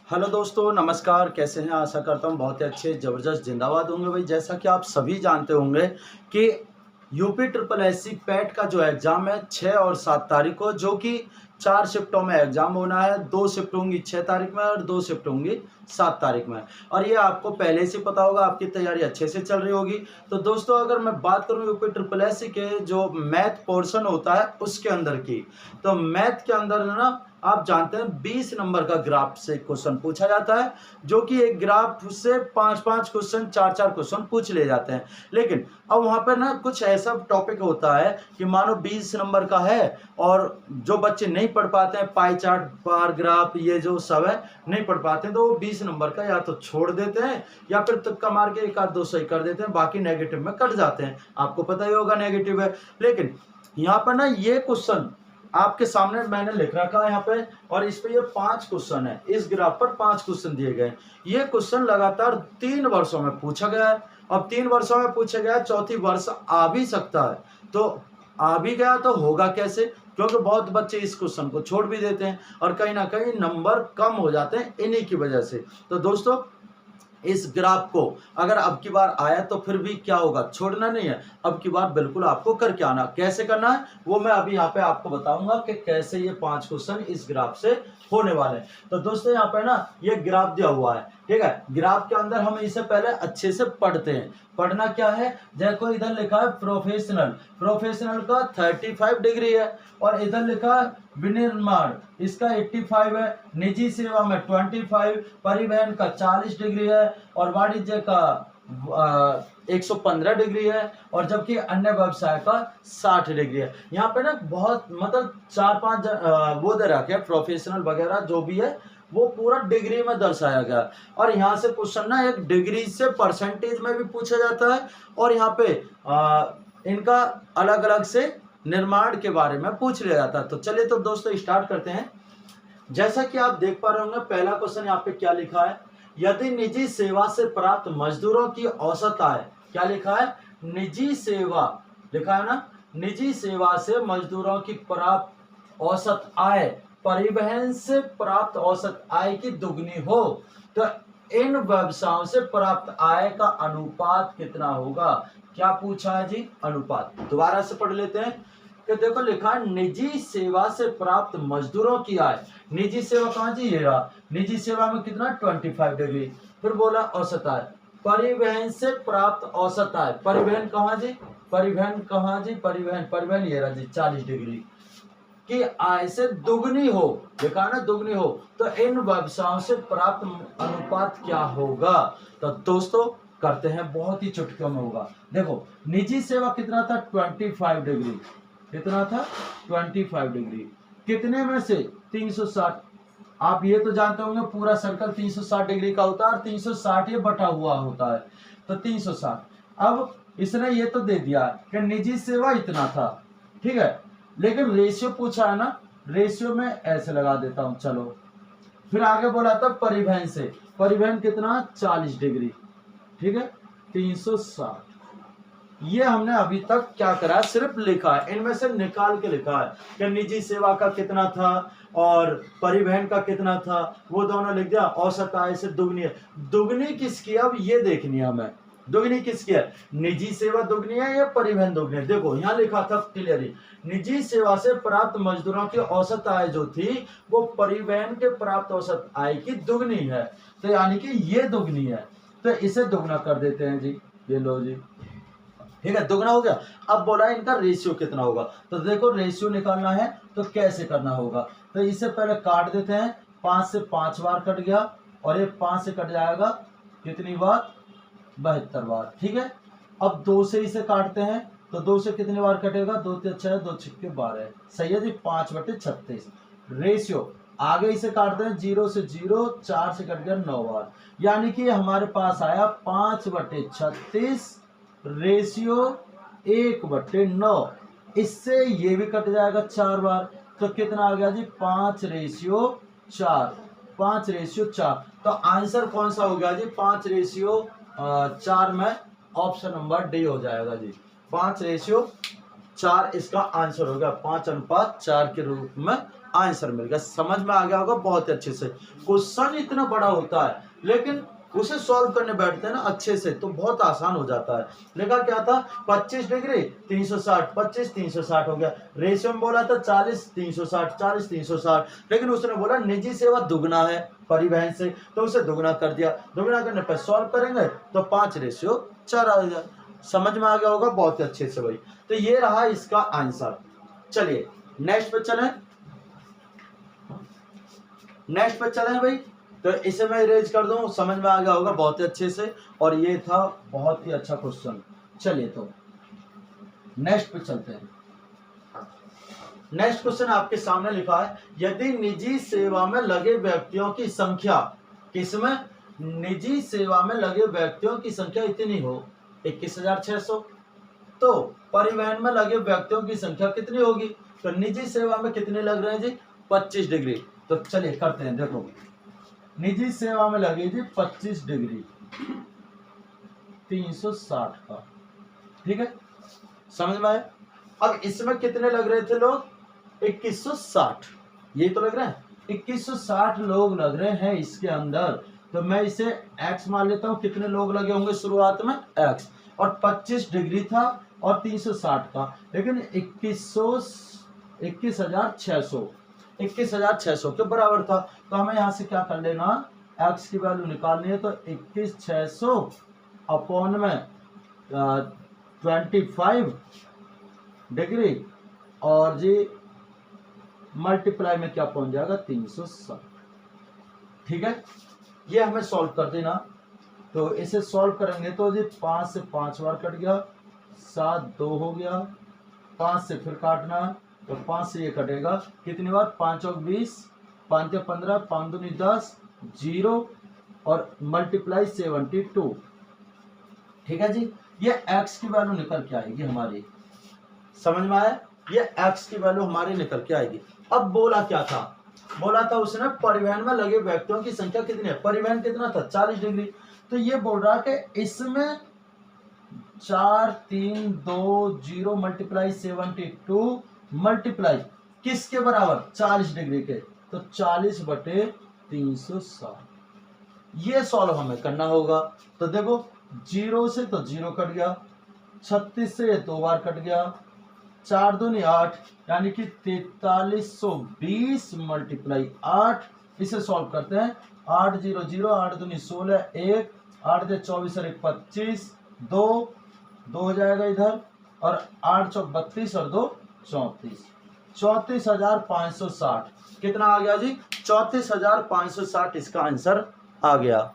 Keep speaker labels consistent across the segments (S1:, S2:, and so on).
S1: Hello दोस्तों, नमस्कार। कैसे हैं? आशा करता हूँ बहुत ही अच्छे, ज़बरदस्त जिंदाबाद होंगे भाई। जैसा कि आप सभी जानते होंगे कि यूपी ट्रिपल एससी पैट का जो एग्ज़ाम है 6 और 7 तारीख को, जो कि 4 शिफ्टों में एग्ज़ाम होना है। 2 शिफ्ट होंगी 6 तारीख में और 2 शिफ्ट होंगी 7 तारीख में। और ये आपको पहले से पता होगा, आपकी तैयारी अच्छे से चल रही होगी। तो दोस्तों, अगर मैं बात करूँ यूपी ट्रिपल एससी के जो मैथ पोर्शन होता है उसके अंदर की, तो मैथ के अंदर ना आप जानते हैं 20 नंबर का ग्राफ से क्वेश्चन पूछा जाता है, जो कि एक ग्राफ से 5-5 क्वेश्चन, 4-4 क्वेश्चन पूछ ले जाते हैं। लेकिन अब वहाँ पर ना कुछ ऐसा टॉपिक होता है कि मानो 20 नंबर का है और जो बच्चे नहीं पढ़ पाते हैं, पाई चार्ट, बार ग्राफ, ये जो सब है, नहीं पढ़ पाते हैं, तो वो 20 नंबर का या तो छोड़ देते हैं या फिर तुक्का मार के एक आध दो सही कर देते हैं, बाकी नेगेटिव में कट जाते हैं। आपको पता ही होगा नेगेटिव है। लेकिन यहाँ पर ना ये क्वेश्चन आपके सामने मैंने लिख रखा है यहाँ पे, और इस पे ये 5 क्वेश्चन है। इस ग्राफ पर 5 क्वेश्चन दिए गए। ये क्वेश्चन लगातार 3 वर्षों में पूछा गया है। अब 3 वर्षों में पूछा गया है, चौथी वर्ष आ भी सकता है। तो आ भी गया तो होगा कैसे? क्योंकि बहुत बच्चे इस क्वेश्चन को छोड़ भी देते हैं और कहीं ना कहीं नंबर कम हो जाते हैं इन्हीं की वजह से। तो दोस्तों, इस ग्राफ को अगर अब की बार आया तो फिर भी क्या होगा, छोड़ना नहीं है। अब की बार बिल्कुल आपको करके आना। कैसे करना है वो मैं अभी यहाँ पे आपको बताऊंगा कि कैसे ये 5 क्वेश्चन इस ग्राफ से होने वाले हैं। तो दोस्तों, यहाँ पे ना ये ग्राफ दिया हुआ है, ठीक है। ग्राफ के अंदर हम इसे पहले अच्छे से पढ़ते हैं। पढ़ना क्या है, देखो इधर लिखा है प्रोफेशनल। प्रोफेशनल का 35 डिग्री है, और इधर लिखा है विनिर्माण, इसका 85 है। निजी सेवा में 25, परिवहन का 40 डिग्री है, और वाणिज्य का 115 डिग्री है, और जबकि अन्य व्यवसाय का 60 डिग्री है। यहाँ पे ना बहुत मतलब 4-5 वो दे रखे हैं, प्रोफेशनल वगैरह जो भी है वो पूरा डिग्री में दर्शाया गया। और यहाँ से क्वेश्चन ना एक डिग्री से परसेंटेज में भी पूछा जाता है, और यहाँ पे इनका अलग अलग से निर्माण के बारे में पूछ लिया जाता है। तो चलिए तो दोस्तों स्टार्ट करते हैं। जैसा कि आप देख पा रहे होंगे, पहला क्वेश्चन यहाँ पे क्या लिखा है, यदि निजी सेवा से प्राप्त मजदूरों की औसत आय, क्या लिखा है, निजी सेवा लिखा है ना, निजी सेवा से मजदूरों की प्राप्त औसत आय परिवहन से प्राप्त औसत आय की दुगनी हो, तो इन व्यवसायों से प्राप्त आय का अनुपात कितना होगा। क्या पूछा है जी, अनुपात। दोबारा से पढ़ लेते हैं कि देखो लिखा है निजी सेवा से प्राप्त मजदूरों की आय। निजी सेवा कहाँ जी, ये रहा। निजी सेवा में कितना, 25 डिग्री। फिर बोला औसत आय, परिवहन से प्राप्त औसत आय, परिवहन कहाँ जी, परिवहन कहाँ जी, परिवहन ये रहा जी, 40 डिग्री की आय से दुगनी हो, देखा ना, दुगनी हो, तो इन व्यवसायों से प्राप्त अनुपात क्या होगा। तो दोस्तों करते हैं, बहुत ही चुटकियों में होगा। देखो निजी सेवा कितना था, 25 डिग्री। कितना था, 25 डिग्री। कितने में से, 360। आप ये तो जानते होंगे पूरा सर्कल 360 डिग्री का होता है, और 360 ये बटा हुआ होता है, तो 360। अब इसने ये तो दे दिया कि निजी सेवा इतना था, ठीक है, लेकिन रेशियो पूछा है ना, रेशियो में ऐसे लगा देता हूं, चलो। फिर आगे बोला था परिवहन से, परिवहन कितना, 40 डिग्री, ठीक है, 360। ये हमने अभी तक क्या करा, सिर्फ लिखा है, इनमें से निकाल के लिखा है कि निजी सेवा का कितना था और परिवहन का कितना था, वो दोनों लिख दिया। औसत आय से दुगनी है। दुगनी किसकी, अब ये देखनी है हमें, दुगनी किसकी है, निजी सेवा दुगनी है या परिवहन दुगनी है। देखो यहाँ लिखा था क्लियरली, निजी सेवा से प्राप्त मजदूरों की औसत आय जो थी वो परिवहन के प्राप्त औसत आय की दुगनी है, तो यानी कि ये दुगनी है, तो इसे दुगना कर देते हैं जी। ये लो जी, ठीक है, दुगना हो गया। अब बोला है इनका रेशियो कितना होगा, तो देखो रेशियो निकालना है तो कैसे करना होगा, तो इसे पहले काट देते हैं। 5 से 5 बार कट गया, और ये 5 से कट जाएगा कितनी बार, 72 बार, ठीक है। अब 2 से इसे काटते हैं, तो 2 से कितनी बार कटेगा, 2 3 6 2 6 12, सही है जी, 5/36। रेशियो आगे इसे काटते हैं, 0 से 0, 4 से कट गया 9 बार, यानी कि हमारे पास आया 5/36 रेशियो 1/9। इससे ये भी कट जाएगा 4 बार, तो कितना आ गया जी, 5/4, 5/4। तो आंसर कौन सा हो गया जी, 5/4 में ऑप्शन नंबर डी हो जाएगा जी, 5/4 इसका आंसर हो गया, 5/4 के रूप में आंसर मिल गया। समझ में आ गया होगा बहुत अच्छे से। क्वेश्चन इतना बड़ा होता है लेकिन उसे सॉल्व करने बैठते हैं ना अच्छे से तो बहुत आसान हो जाता है। लिखा क्या था 25 डिग्री 360, 25 360 हो गया। रेशियो में बोला था 40 360, 40 360, लेकिन उसने बोला निजी सेवा दुगना है परिवहन से तो उसे दुगना कर दिया। दुगना करने पर सॉल्व करेंगे तो 5:4 आ गया। समझ में आ गया होगा बहुत अच्छे से भाई। तो ये रहा इसका आंसर। चलिए नेक्स्ट पे चलें। नेक्स्ट पे चलें भाई। तो इसे मैं इरेज कर दूं, समझ में आ गया होगा बहुत ही अच्छे से। और ये था बहुत ही अच्छा क्वेश्चन। चलिए तो नेक्स्ट पे चलते हैं। नेक्स्ट क्वेश्चन आपके सामने लिखा है यदि निजी सेवा में लगे व्यक्तियों की संख्या, किसमें? निजी सेवा में लगे व्यक्तियों की संख्या इतनी हो 21,600, तो परिवहन में लगे व्यक्तियों की संख्या कितनी होगी? तो निजी सेवा में कितने लग रहे हैं जी? 25 डिग्री। तो चलिए करते हैं। देखो निजी सेवा में लगे जी 25 डिग्री 360 का, ठीक है, समझ में आया? अब इसमें कितने लग रहे थे लोग? 2160, ये तो लग रहा है 2160 लोग लग रहे हैं इसके अंदर। तो मैं इसे x मान लेता हूँ। कितने लोग लगे होंगे शुरुआत में? x। और 25 डिग्री था और 360 का, लेकिन 21,600 के बराबर था। तो हमें यहाँ से क्या कर लेना, x की वैल्यू निकालनी है। तो 21,600 अपॉन में 25 डिग्री और जी मल्टीप्लाई में क्या पहुंच जाएगा 360, ठीक है। ये हमें सॉल्व कर देना। तो इसे सॉल्व करेंगे तो जी 5 से 5 बार कट गया, 7 2 हो गया, 5 से फिर काटना, तो 5 से ये कटेगा कितनी बार? 5 और 20, 5 या 15, 5 दूनी 10, 0 और मल्टीप्लाई 72, ठीक है जी। ये x की वैल्यू निकल के आएगी हमारी, समझ में आया? ये x की वैल्यू हमारी निकल के आएगी। अब बोला क्या था? बोला था उसने परिवहन में लगे व्यक्तियों की संख्या कितनी है? परिवहन कितना था? 40 डिग्री। तो ये बोल रहा है कि इसमें 4 3 2 0 मल्टीप्लाई 72 मल्टीप्लाई किसके बराबर? 40 डिग्री के। तो 40/360 ये सॉल्व हमें करना होगा। तो देखो 0 से तो 0 कट गया, 36 से 2 बार कट गया, 4 दूनी 8 यानी कि 4320 मल्टीप्लाई 8। इसे सॉल्व करते हैं। 8 0 0, 8 दूनी 16, 1 8 दे 24 और 1 25, 2 हो जाएगा इधर, और 8 चौक 32 और 2 34, 34,560 कितना आ गया जी? 34,560 इसका आंसर आ गया।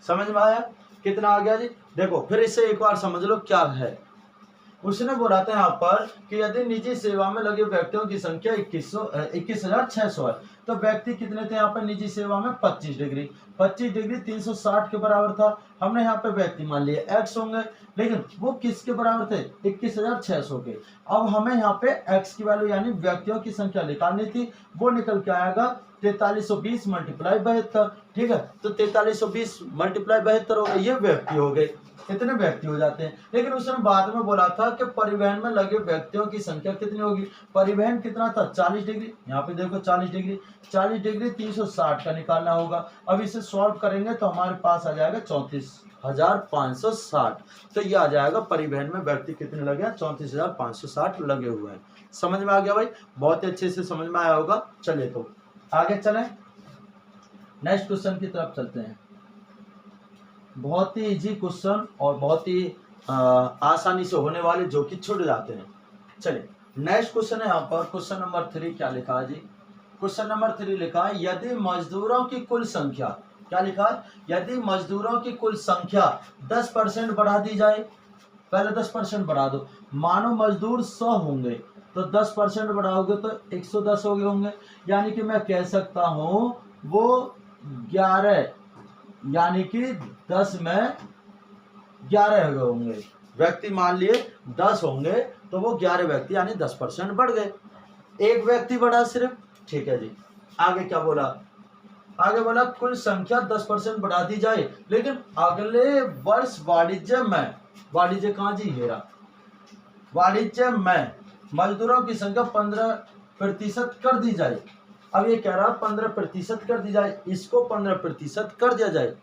S1: समझ में आया? कितना आ गया जी? देखो फिर इसे एक बार समझ लो क्या है। उसने बोला था यहाँ पर कि यदि निजी सेवा में लगे व्यक्तियों की संख्या 21,600 है, तो व्यक्ति कितने थे यहाँ पर निजी सेवा में? 25 डिग्री। 25 डिग्री 360 के बराबर था। हमने यहाँ पे व्यक्ति मान लिए x होंगे, लेकिन वो किसके बराबर थे? 21,600 के। अब हमें यहाँ पे x की वैल्यू यानी व्यक्तियों की संख्या निकालनी थी। वो निकल के आएगा 4320 मल्टीप्लाई 72, ठीक है। तो 4320 मल्टीप्लाई 72 हो गए, ये व्यक्ति हो गए, इतने व्यक्ति हो जाते हैं। लेकिन उसने बाद में बोला था कि परिवहन में लगे व्यक्तियों की संख्या कितनी होगी? परिवहन कितना था? 40 डिग्री। यहाँ पे देखो 40 डिग्री 360 का निकालना होगा। अब इसे सॉल्व करेंगे तो हमारे पास आ जाएगा 34,560। तो ये आ जाएगा परिवहन में व्यक्ति कितने लगे हैं? 34,560 लगे हुए हैं। समझ में आ गया भाई? बहुत ही अच्छे से समझ में आया होगा। चलिए तो आगे चलें, नेक्स्ट क्वेश्चन की तरफ चलते हैं। बहुत ही इजी क्वेश्चन और बहुत ही आसानी से होने वाले, जो कि छूट जाते हैं। चलिए नेक्स्ट क्वेश्चन है यहाँ पर क्वेश्चन नंबर 3। क्या लिखा है जी? क्वेश्चन नंबर 3 लिखा है यदि मजदूरों की कुल संख्या, क्या लिखा है? यदि मजदूरों की कुल संख्या 10% बढ़ा दी जाए। पहले 10% बढ़ा दो। मानो मजदूर 100 होंगे तो 10% बढ़ाओगे तो 110 हो गए होंगे। यानी कि मैं कह सकता हूं वो 11 यानी कि 10 में 11 हो गए होंगे। व्यक्ति मान लिए 10 होंगे तो वो 11 व्यक्ति यानी 10% बढ़ गए। एक व्यक्ति बढ़ा सिर्फ, ठीक है जी। आगे क्या बोला? आगे बोला कुल संख्या 10% बढ़ा दी जाए, लेकिन अगले वर्ष वाणिज्य में, वाणिज्य कहाँ जी? हेरा। वाणिज्य में मजदूरों की संख्या प्रतिशत कर दी जाए। अब ये कह रहा 15% कर दी जाए, इसको 15% कर दिया जाए,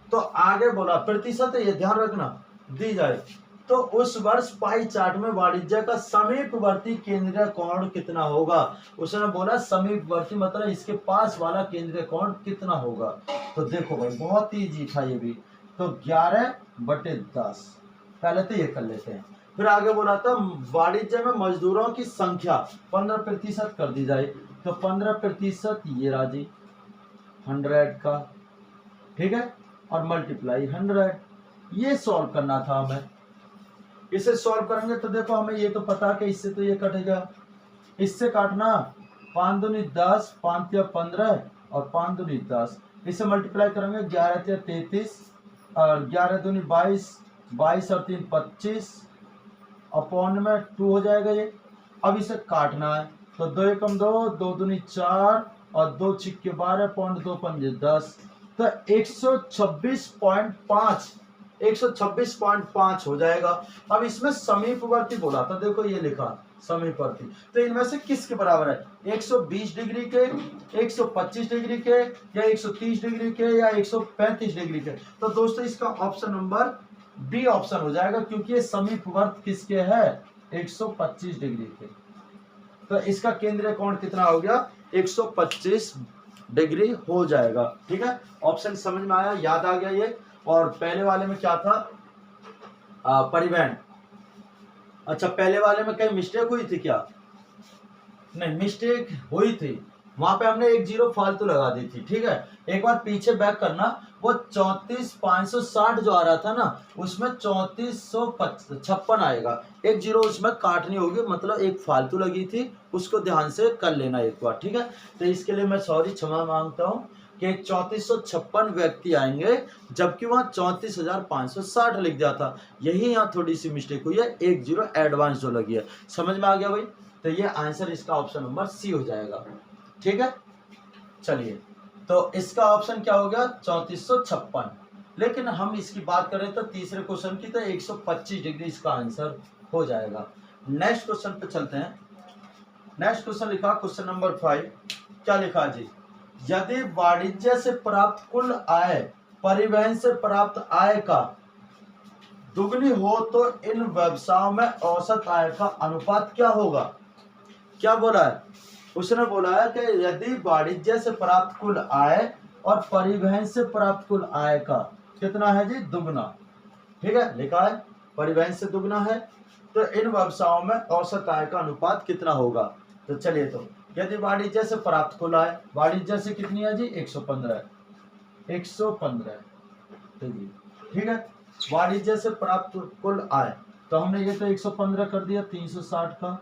S1: तो आगे बोला प्रतिशत है, ये ध्यान रखना, दी जाए तो उस वर्ष पाई चार्ट में वाणिज्य का समीपवर्ती केंद्रीय कोण कितना होगा। उसने बोला समीपवर्ती मतलब इसके पास वाला केंद्रीय कोण कितना होगा। तो देखो भाई बहुत ही इजी था ये भी। तो 11/10, पहले तो ये कर लेते हैं। फिर आगे बोला था वाणिज्य में मजदूरों की संख्या 15% कर दी जाए, तो 15% ये राजी 100 का, ठीक है, और मल्टीप्लाई 100, ये सॉल्व करना था हमें। इसे सॉल्व करेंगे तो देखो हमें ये तो पता कि इससे तो ये कटेगा, इससे काटना 5 दूनी 10, 5 या 15 और 5 दूनी 10, इसे मल्टीप्लाई करेंगे 11 या 33 और 11 दूनी 22, 22 और 3 25 अपॉन में 2 हो जाएगा ये। अब इसे काटना है तो 2 एकम 2, 2 दूनी 4 और 2 छिक्के 12, पॉइंट 2 पंजे 10, तो 126.5 हो जाएगा। अब इसमें समीपवर्ती बोला था, देखो ये लिखा समीपवर्ती, तो इनमें से किसके बराबर है, 120 डिग्री के, 125 डिग्री के, या 130 डिग्री के, या 135 डिग्री के। तो दोस्तों इसका ऑप्शन नंबर बी ऑप्शन हो जाएगा, क्योंकि ये समीपवर्त किसके है, 125 डिग्री के। तो इसका केंद्रीय कोण कितना हो गया, 125 डिग्री हो जाएगा। ठीक है, ऑप्शन समझ में आया, याद आ गया ये। और पहले वाले में क्या था, परिवहन। अच्छा, पहले वाले में कहीं मिस्टेक हुई थी क्या, नहीं मिस्टेक हुई थी, वहां पे हमने एक जीरो फालतू लगा दी थी। ठीक है, एक बार पीछे बैक करना, वो 34,560 जो आ रहा था ना, उसमें 3456 आएगा, एक जीरो उसमें काटनी होगी, मतलब एक फालतू लगी थी, उसको ध्यान से कर लेना एक बार। ठीक है, तो इसके लिए मैं सॉरी क्षमा मांगता हूँ कि 3456 व्यक्ति आएंगे, जबकि वहां 34,560 लिख दिया था, यही यहाँ थोड़ी सी मिस्टेक हुई है, एक जीरो एडवांस जो लगी है। समझ में आ गया भाई, तो ये आंसर इसका ऑप्शन नंबर सी हो जाएगा। ठीक है, चलिए, तो इसका ऑप्शन क्या हो गया, 3456। लेकिन हम इसकी बात करें तो तीसरे क्वेश्चन की, तो 125 डिग्री इसका आंसर हो जाएगा। नेक्स्ट क्वेश्चन पे चलते हैं। नेक्स्ट क्वेश्चन लिखा क्वेश्चन नंबर 5, क्या लिखा जी, यदि वाणिज्य से प्राप्त कुल आय परिवहन से प्राप्त आय का दुगनी हो तो इन व्यवसायों में औसत आय का अनुपात क्या होगा। क्या बोला है, उसने बोला है कि यदि वाणिज्य से प्राप्त कुल आय और परिवहन से प्राप्त कुल आय का कितना है जी, दुगना। ठीक है, लिखा है परिवहन से दुगना है, तो इन व्यवसायों में औसत आय का अनुपात कितना होगा। तो चलिए, तो यदि वाणिज्य से प्राप्त कुल आय, वाणिज्य से कितनी है जी, 115, 115। ठीक है, वाणिज्य से प्राप्त कुल आय, तो हमने ये तो 115 कर दिया 360 का।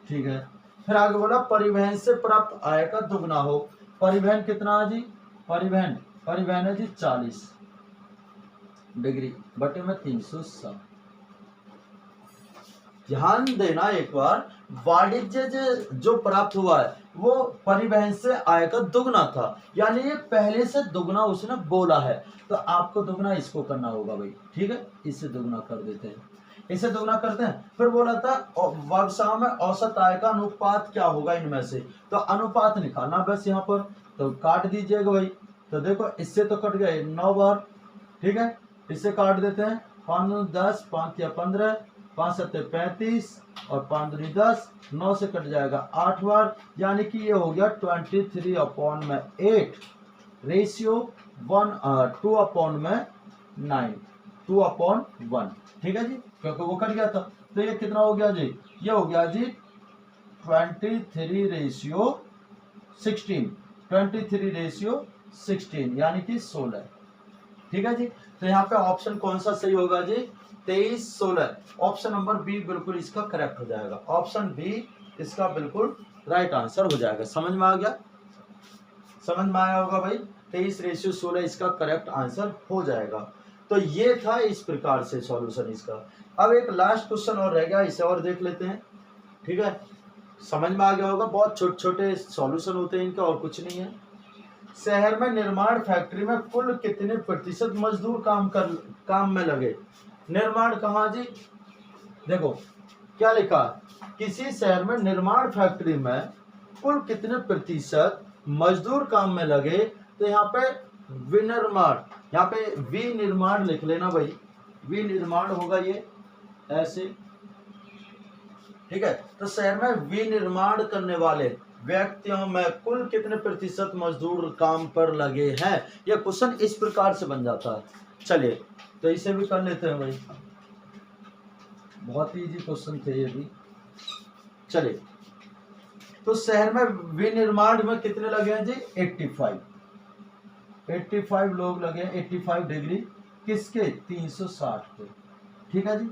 S1: ठीक है, फिर आगे बोला परिवहन से प्राप्त आय का दुगना हो, परिवहन कितना है जी, परिवहन है जी 40 डिग्री बटे में 360। ध्यान देना एक बार, वाणिज्य जो प्राप्त हुआ है वो परिवहन से आय का दुगना था, यानी ये पहले से दुगना उसने बोला है, तो आपको दुगना इसको करना होगा भाई। ठीक है, इससे दुगना कर देते हैं, इसे दुगना करते हैं। फिर बोला था व्यवसाय में औसत आय का अनुपात क्या होगा इनमें से, तो अनुपात निकालना बस यहाँ पर, तो काट दीजिएगा भाई। तो देखो इससे तो कट गए 9 बार। ठीक है, इससे काट देते हैं, 5 दूनी 10, 5 या 15, 5 सत्ते 35 और 5 दूनी 10, 9 से कट जाएगा 8 बार, यानी कि ये हो गया 23/8 रेशियो 2/9, 2/1। ठीक है जी, क्योंकि वो कट गया था, तो ये कितना हो गया जी, ये हो गया जी 23/16, 23/16 यानी कि 16। ठीक है जी, तो यहाँ पे ऑप्शन कौन सा सही होगा जी, 23, 16। ऑप्शन नंबर बी बिल्कुल इसका करेक्ट हो जाएगा, ऑप्शन बी इसका बिल्कुल राइट आंसर हो जाएगा। समझ में आ गया, समझ में आया होगा भाई, 23/16 इसका करेक्ट आंसर हो जाएगा। तो ये था इस प्रकार से सॉल्यूशन इसका। अब एक लास्ट क्वेश्चन और रह गया, इसे और देख लेते हैं। ठीक है, समझ में आ गया होगा, बहुत छोटे छोटे सॉल्यूशन होते हैं इनका, और कुछ नहीं है। शहर में निर्माण फैक्ट्री में कुल कितने प्रतिशत मजदूर काम में लगे। निर्माण कहाँ जी, देखो क्या लिखा, किसी शहर में निर्माण फैक्ट्री में कुल कितने प्रतिशत मजदूर काम में लगे, तो यहाँ पे विनिर्माण, यहाँ पे विनिर्माण लिख लेना भाई, विनिर्माण होगा ये ऐसे, ठीक है। तो शहर में विनिर्माण करने वाले व्यक्तियों में कुल कितने प्रतिशत मजदूर काम पर लगे हैं, यह क्वेश्चन इस प्रकार से बन जाता है। चलिए तो इसे भी कर लेते हैं भाई, बहुत ही इजी क्वेश्चन थे ये भी। चलिए तो शहर में विनिर्माण में कितने लगे हैं जी, 85 लोग लगे हैं, 85 डिग्री किसके, 360 के, ठीक है जी।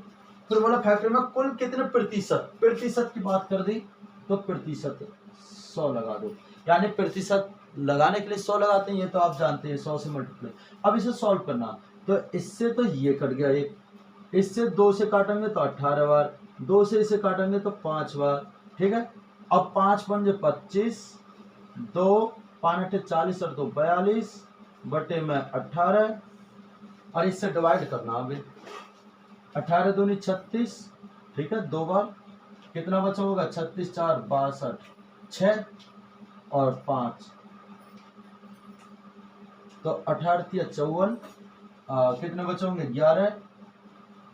S1: फिर बोला फैक्ट्री में कुल कितने प्रतिशत, प्रतिशत की बात कर दी तो प्रतिशत 100 लगा दो, यानी प्रतिशत लगाने के लिए 100 लगाते हैं, ये तो आप जानते हैं, 100 से मल्टीप्लाई। अब इसे सॉल्व करना, तो इससे तो ये कट गया एक, इससे 2 से काटेंगे तो 18 बार, 2 से इसे काटेंगे तो 5 बार, ठीक है। अब 5 पंजे 25, 2 5 8 40 और 2 42 बटे में 18, और इससे डिवाइड करना अभी, 18 दूनी 36, ठीक है, 2 बार कितना बचा होगा, 36 4 62, 6 और 5, तो 18 54, कितने बचे होंगे 11,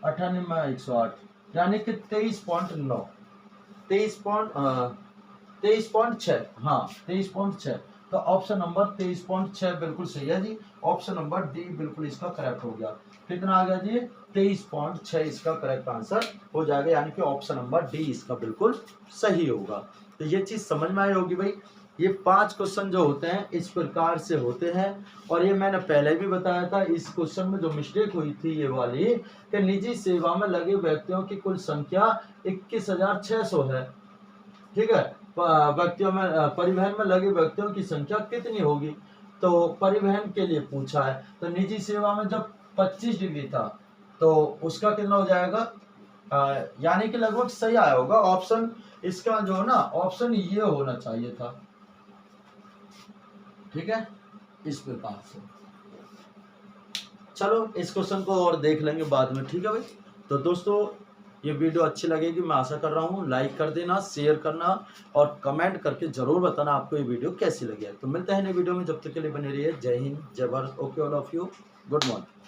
S1: 98 में 108, यानी कि 23.9, 23.6, हाँ 23.6। तो ऑप्शन नंबर 23.6 बिल्कुल सही है जी, ऑप्शन नंबर डी बिल्कुल इसका करेक्ट हो गया। कितना आ गया जी, 23.6 इसका करेक्ट आंसर हो जाएगा, यानी कि ऑप्शन नंबर डी इसका बिल्कुल सही होगा। तो ये चीज समझ में आई होगी भाई। ये 5 क्वेश्चन जो होते हैं इस प्रकार से होते हैं, और ये मैंने पहले भी बताया था, इस क्वेश्चन में जो मिस्टेक हुई थी ये वाली, कि निजी सेवा में लगे व्यक्तियों की कुल संख्या 21,600 है, ठीक है। व्यक्तियों में परिवहन में लगे व्यक्तियों की संख्या कितनी होगी, तो परिवहन के लिए पूछा है, तो निजी सेवा में जब 25 डिग्री था तो उसका कितना हो जाएगा, यानी कि लगभग सही आया होगा ऑप्शन, इसका जो है ना ऑप्शन ये होना चाहिए था, ठीक है, इस प्रकार से। चलो इस क्वेश्चन को और देख लेंगे बाद में, ठीक है भाई। तो दोस्तों ये वीडियो अच्छी लगेगी, मैं आशा कर रहा हूँ, लाइक कर देना, शेयर करना और कमेंट करके जरूर बताना आपको ये वीडियो कैसी लगी है। तो मिलते हैं नई वीडियो में, जब तक के लिए बने रहिए। जय हिंद, जय Bharat, okay all of you, good morning.